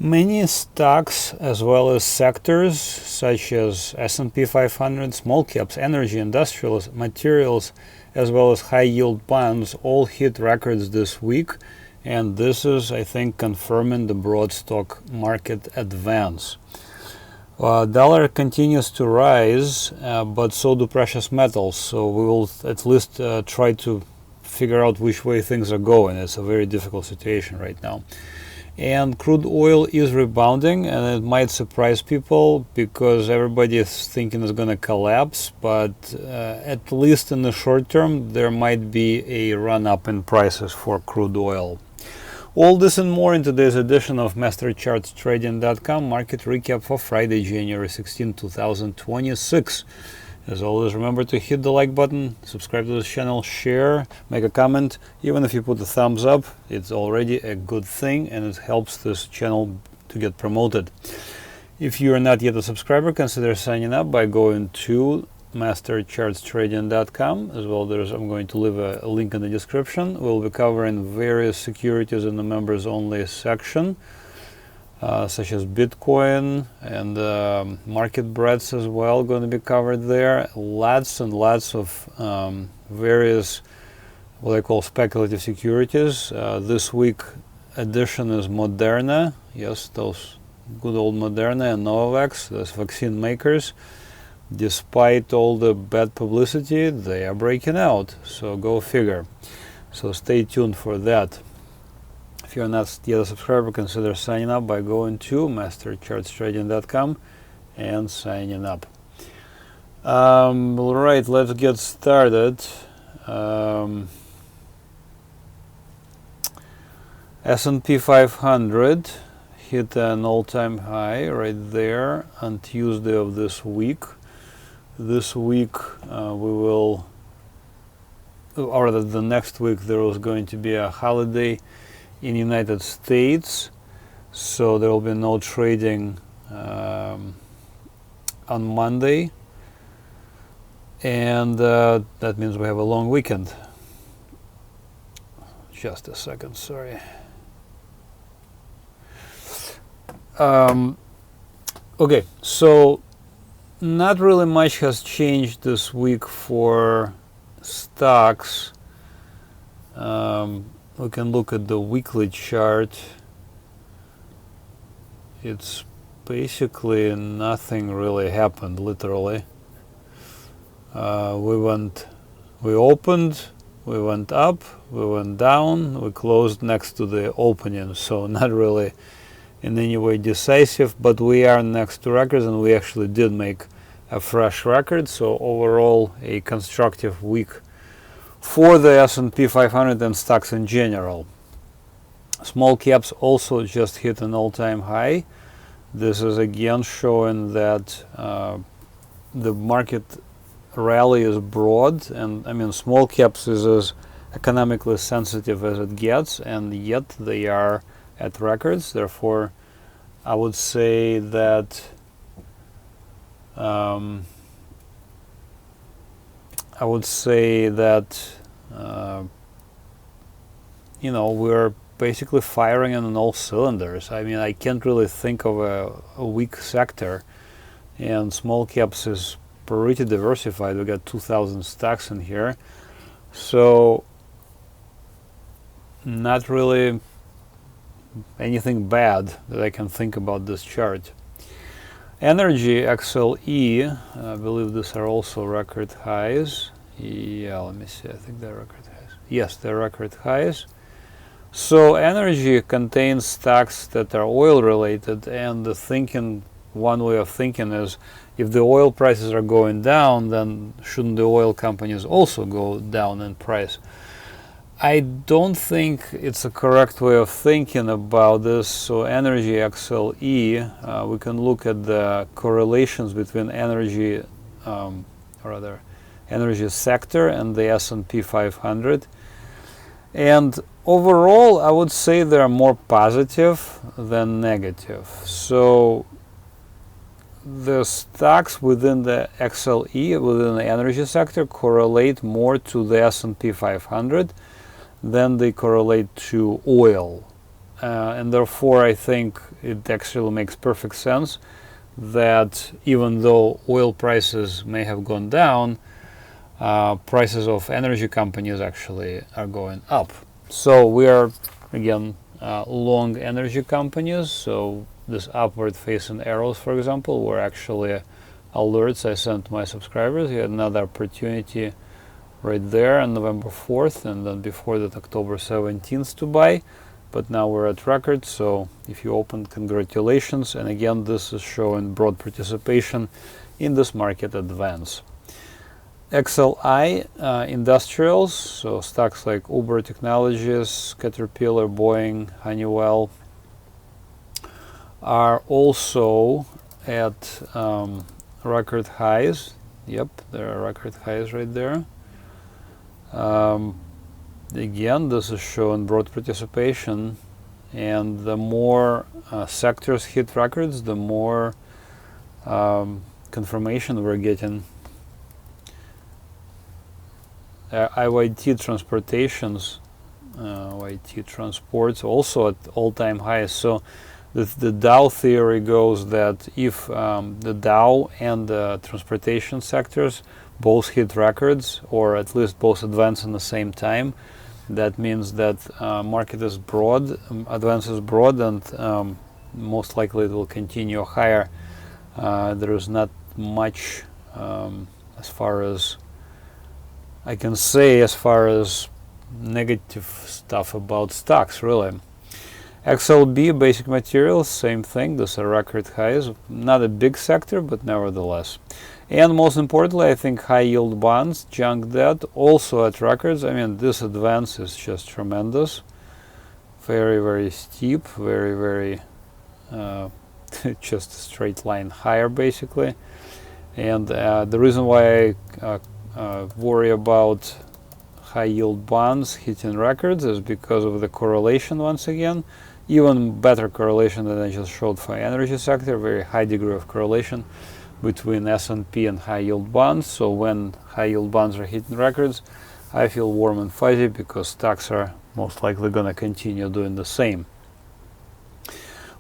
Many stocks as well as sectors such as S&P 500, small caps, energy, industrials, materials, as well as high yield bonds all hit records this week, and this is, I think, confirming the broad stock market advance. Dollar continues to rise, but so do precious metals, so we will at least try to figure out which way things are going. It's a very difficult situation right now. And crude oil is rebounding, and it might surprise people because everybody is thinking it's going to collapse, but at least in the short term there might be a run up in prices for crude oil. All this and more in today's edition of MasterChartsTrading.com market recap for Friday, January 16, 2026. As always, remember to hit the like button, subscribe to this channel, share, make a comment. Even if you put a thumbs up, it's already a good thing and it helps this channel to get promoted. If you are not yet a subscriber, consider signing up by going to MasterChartsTrading.com. As well, I'm going to leave a link in the description. We'll be covering various securities in the members only section, such as Bitcoin and market breadths as well, going to be covered there. Lots and lots of various what I call speculative securities. This week edition is Moderna. Yes, those good old Moderna and Novavax, those vaccine makers. Despite all the bad publicity, they are breaking out. So go figure. So stay tuned for that. If you're not yet a subscriber, consider signing up by going to MasterChartsTrading.com and signing up. All right, let's get started. S&P 500 hit an all-time high right there on Tuesday of this week. This week the next week there was going to be a holiday in United States, so there will be no trading on Monday, and that means we have a long weekend. Just a second, sorry. Okay, so not really much has changed this week for stocks. We can look at the weekly chart. It's basically nothing really happened, literally. We opened, we went up, we went down, we closed next to the opening, so not really in any way decisive, but we are next to records and we actually did make a fresh record, so overall a constructive week for the S&P 500 and stocks in general. Small caps also just hit an all-time high. This is again showing that the market rally is broad, and I mean small caps is as economically sensitive as it gets, and yet they are at records. Therefore, I would say that we're basically firing on all cylinders. I mean, I can't really think of a weak sector, and small caps is pretty diversified. We got 2,000 stocks in here, so not really anything bad that I can think about this chart. Energy, XLE, I believe these are also record highs. Yeah, let me see, I think they're record highs. Yes, they're record highs. So energy contains stocks that are oil related, and one way of thinking is if the oil prices are going down, then shouldn't the oil companies also go down in price? I don't think it's a correct way of thinking about this. So energy, XLE, we can look at the correlations between energy sector and the S&P 500, and overall I would say they're more positive than negative. So the stocks within the XLE, within the energy sector, correlate more to the S&P 500 than they correlate to oil. and therefore I think it actually makes perfect sense that even though oil prices may have gone down, prices of energy companies actually are going up. So we are again long energy companies. So this upward facing arrows, for example, were actually alerts I sent my subscribers. You had another opportunity right there on November 4th, and then before that October 17th to buy. But now we're at record, so if you open, congratulations. And again, this is showing broad participation in this market advance. XLI industrials, so stocks like Uber Technologies, Caterpillar, Boeing, Honeywell, are also at record highs. Yep, there are record highs right there. Again, this is showing broad participation, and the more sectors hit records, the more confirmation we're getting. IYT transportations, YT transports also at all-time highs. So the Dow theory goes that if the Dow and the transportation sectors both hit records, or at least both advance in the same time, that means that market is broad, advance is broad, and most likely it will continue higher. There is not much as far as I can say as far as negative stuff about stocks, really. XLB, basic materials, same thing. These are record highs. Not a big sector, but nevertheless. And most importantly, I think high yield bonds, junk debt, also at records. I mean, this advance is just tremendous. Very, very steep, very, very just a straight line higher, basically. And the reason why I worry about high yield bonds hitting records is because of the correlation once again. Even better correlation than I just showed for energy sector, very high degree of correlation between S&P and high yield bonds. So when high yield bonds are hitting records, I feel warm and fuzzy because stocks are most likely going to continue doing the same.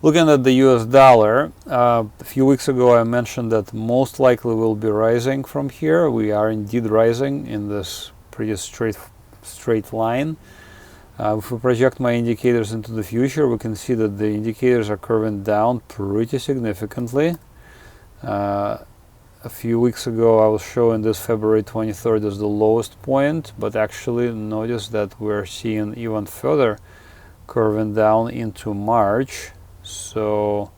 Looking at the US dollar, a few weeks ago I mentioned that most likely we'll be rising from here. We are indeed rising in this pretty straight line. If we project my indicators into the future, we can see that the indicators are curving down pretty significantly. A few weeks ago I was showing this February 23rd as the lowest point, but actually notice that we're seeing even further curving down into March. So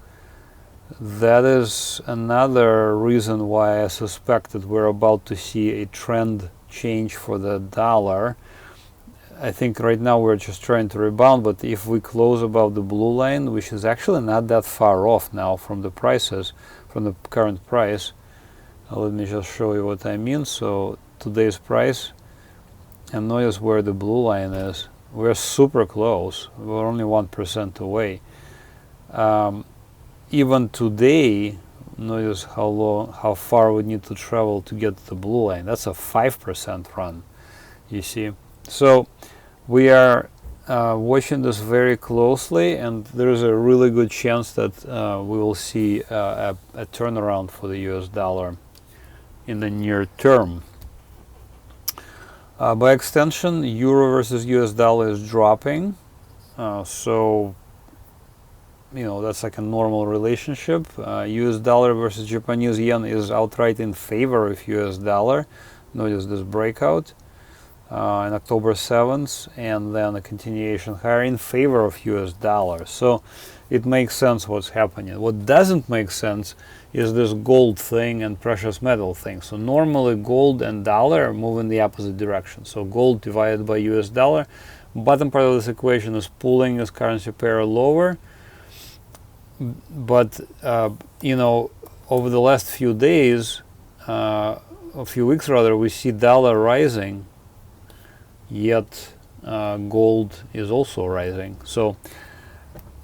that is another reason why I suspect that we're about to see a trend change for the dollar. I think right now we're just trying to rebound, but if we close above the blue line, which is actually not that far off now from the prices, from the current price, let me just show you what I mean. So today's price, and notice where the blue line is. We're super close. We're only 1% away. Even today, notice how far we need to travel to get to the blue line. That's a 5% run, you see. So we are watching this very closely, and there is a really good chance that we will see a turnaround for the US dollar in the near term. By extension, euro versus US dollar is dropping, so you know that's like a normal relationship. US dollar versus Japanese yen is outright in favor of US dollar. Notice this breakout on October 7th, and then a continuation higher in favor of US dollar. So it makes sense what's happening. What doesn't make sense is this gold thing and precious metal thing. So normally gold and dollar move in the opposite direction. So gold divided by US dollar, bottom part of this equation is pulling this currency pair lower. But you know, over the last few days, a few weeks rather, we see dollar rising, yet gold is also rising. So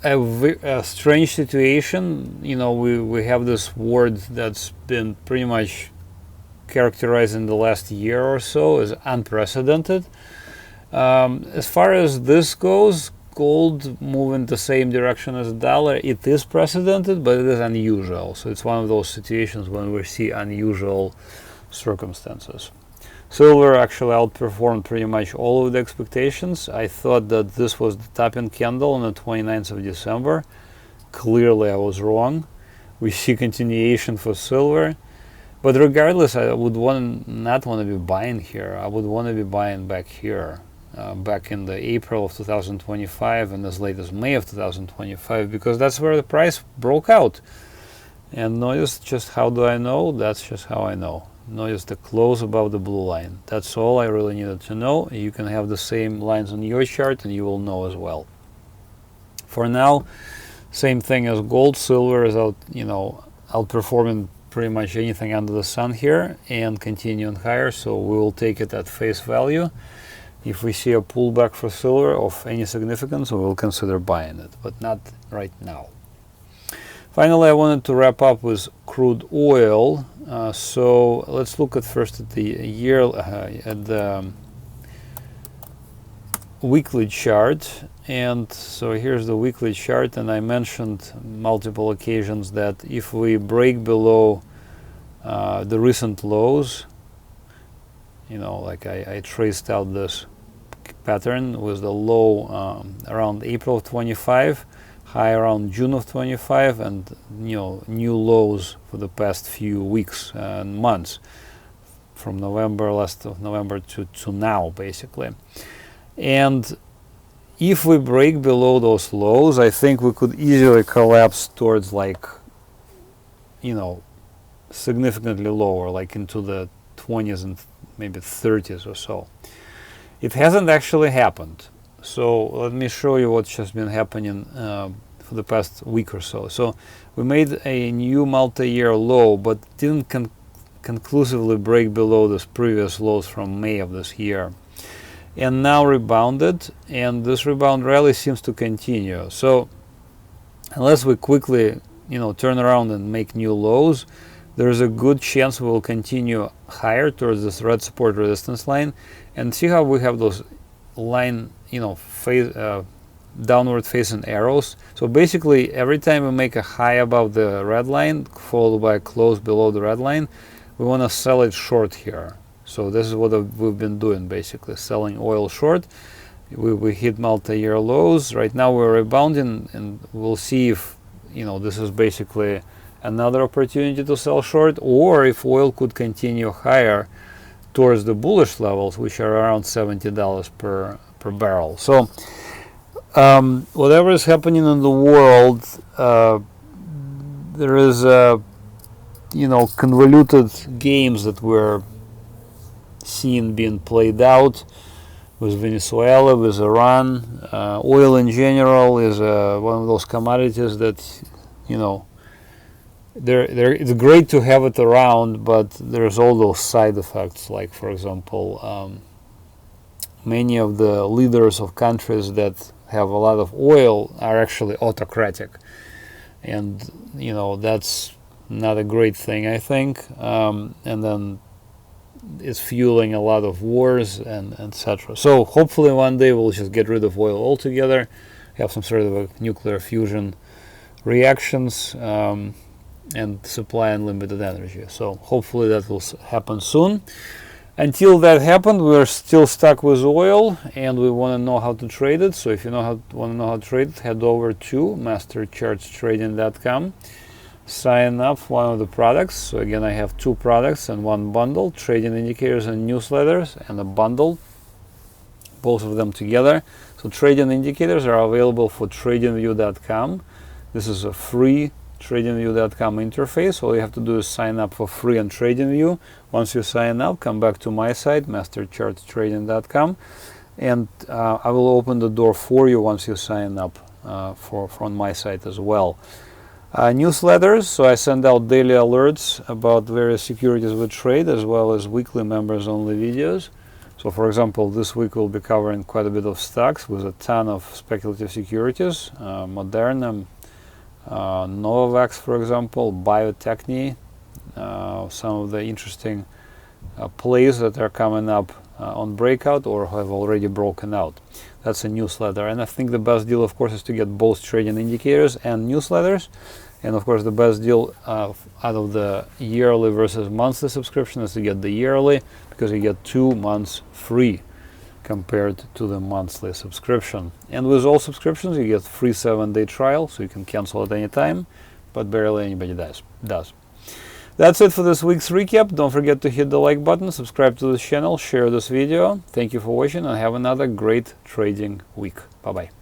a strange situation. You know, we have this word that's been pretty much characterized in the last year or so as unprecedented. As far as this goes, gold move in the same direction as the dollar. It is precedented, but it is unusual. So it's one of those situations when we see unusual circumstances. Silver actually outperformed pretty much all of the expectations. I thought that this was the top-end candle on the 29th of December. Clearly I was wrong. We see continuation for silver. But regardless, I would not want to be buying here. I would want to be buying back here, back in the April of 2025 and as late as May of 2025, because that's where the price broke out. And notice just how do I know? That's just how I know. Notice the close above the blue line. That's all I really needed to know. You can have the same lines on your chart and you will know as well. For now, same thing as gold. Silver is outperforming pretty much anything under the sun here and continuing higher, so we will take it at face value. If we see a pullback for silver of any significance, we will consider buying it, but not right now. Finally, I wanted to wrap up with crude oil. So let's look at first at the at the weekly chart. And so here's the weekly chart, and I mentioned multiple occasions that if we break below the recent lows, like I traced out this pattern with the low around April of 25, high around June of 25, and new lows for the past few weeks and months, from last of November to now, basically. And if we break below those lows, I think we could easily collapse towards significantly lower, like into the 20s and maybe 30s or so. It hasn't actually happened. So let me show you what's just been happening for the past week or so. So we made a new multi-year low, but didn't conclusively break below those previous lows from May of this year. And now rebounded, and this rebound rally seems to continue. So unless we quickly turn around and make new lows, there's a good chance we will continue higher towards this red support resistance line. And see how we have those line downward facing arrows. So basically every time we make a high above the red line followed by a close below the red line, we want to sell it short here. So this is what we've been doing, basically selling oil short. We hit multi-year lows. Right now we're rebounding, and we'll see if this is basically another opportunity to sell short, or if oil could continue higher towards the bullish levels, which are around $70 per barrel. So whatever is happening in the world, there is convoluted games that we're seeing being played out with Venezuela, with Iran. Oil in general is one of those commodities that it's great to have it around, but there's all those side effects. Like, for example, many of the leaders of countries that have a lot of oil are actually autocratic, and that's not a great thing, I think. And then it's fueling a lot of wars and etc. So hopefully one day we'll just get rid of oil altogether, have some sort of a nuclear fusion reactions, and supply unlimited energy. So hopefully that will happen soon. Until that happened, we're still stuck with oil, and we want to know how to trade it. So if you want to know how to trade it, head over to MasterChartsTrading.com. Sign up for one of the products. So again, I have two products and one bundle: trading indicators and newsletters, and a bundle, both of them together. So trading indicators are available for TradingView.com. This is a free TradingView.com interface. All you have to do is sign up for free on TradingView. Once you sign up, come back to my site, MasterChartsTrading.com, and I will open the door for you once you sign up on my site as well. Newsletters, so I send out daily alerts about various securities we trade, as well as weekly members only videos. So for example, this week we'll be covering quite a bit of stocks with a ton of speculative securities: Moderna, Novavax, for example, Biotechny, some of the interesting plays that are coming up on breakout or have already broken out. That's a newsletter. And I think the best deal, of course, is to get both trading indicators and newsletters. And of course, the best deal out of the yearly versus monthly subscription is to get the yearly, because you get 2 months free compared to the monthly subscription. And with all subscriptions, you get free 7-day trial, so you can cancel at any time, but barely anybody does. That's it for this week's recap. Don't forget to hit the like button, subscribe to this channel, share this video. Thank you for watching, and have another great trading week. Bye-bye.